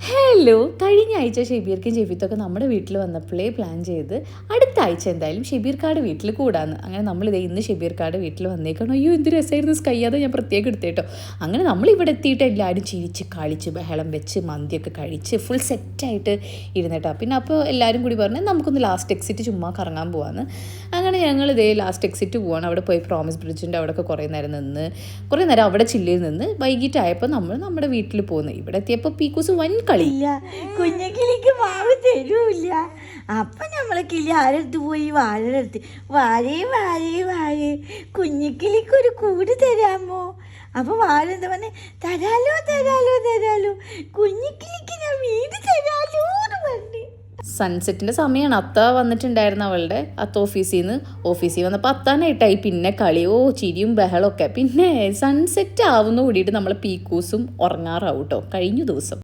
Hello, കഴിഞ്ഞ ആഴ്ച ഷെബീർക്കും ജെഫിത്തൊക്കെ നമ്മുടെ വീട്ടിൽ വന്നപ്പോഴേ പ്ലാൻ ചെയ്ത് അടുത്ത ആഴ്ച എന്തായാലും ഷെബീർക്കാട് വീട്ടിൽ കൂടാന്ന്. അങ്ങനെ നമ്മളിതേ ഇന്ന് ഷെബീർക്കാട് വീട്ടിൽ വന്നേക്കണം. അയ്യോ എന്ത് രസമായിരുന്നു സ്കൈ, അത് ഞാൻ പ്രത്യേകം എടുത്തേട്ടോ. അങ്ങനെ നമ്മളിവിടെ എത്തിയിട്ട് എല്ലാവരും ചിരിച്ച് കളിച്ച് ബഹളം വെച്ച് മന്തിയൊക്കെ കഴിച്ച് ഫുൾ സെറ്റായിട്ട് ഇരുന്നിട്ടോ. പിന്നെ അപ്പോൾ എല്ലാവരും കൂടി പറഞ്ഞ് നമുക്കൊന്ന് ലാസ്റ്റ് എക്സിറ്റ് ചുമ്മാ കറങ്ങാൻ പോവാന്ന്. അങ്ങനെ ഞങ്ങൾ ഇതേ ലാസ്റ്റ് എക്സിറ്റ് പോവാണ്. അവിടെ പോയി പ്രോമിസ് ബ്രിഡ്ജിൻ്റെ അവിടെയൊക്കെ കുറേ നേരം അവിടെ ചില്ലിൽ നിന്ന് വൈകിട്ടായപ്പോൾ നമ്മൾ നമ്മുടെ വീട്ടിൽ പോകുന്നു. ഇവിടെ എത്തിയപ്പോൾ പീക്കൂസ് വൻ കളിയില്ല, കുഞ്ഞക്കിളിക്ക് മാവ് തരൂല്ല. അപ്പം നമ്മളെ കിളി ആരെടുത്ത് പോയി വാഴെടുത്ത് വാഴേ കുഞ്ഞിക്കിളിക്കൊരു കൂട് തരാമോ? അപ്പോൾ വാഴ എന്താ പറഞ്ഞേ, തരാലോ കുഞ്ഞിക്കിളിക്ക് ഞാൻ വീട് തരാലോ എന്ന് പറഞ്ഞു. സൺസെറ്റിൻ്റെ സമയമാണ്. അത്ത വന്നിട്ടുണ്ടായിരുന്നു അവളുടെ അത്ത ഓഫീസിൽ വന്നപ്പോൾ അത്താനായിട്ടായി പിന്നെ കളിയോ ചിരിയും ബഹളമൊക്കെ. പിന്നെ സൺസെറ്റ് ആവുന്ന കൂടിയിട്ട് നമ്മളെ പീക്കൂസും ഉറങ്ങാറാവും കേട്ടോ കഴിഞ്ഞ ദിവസം.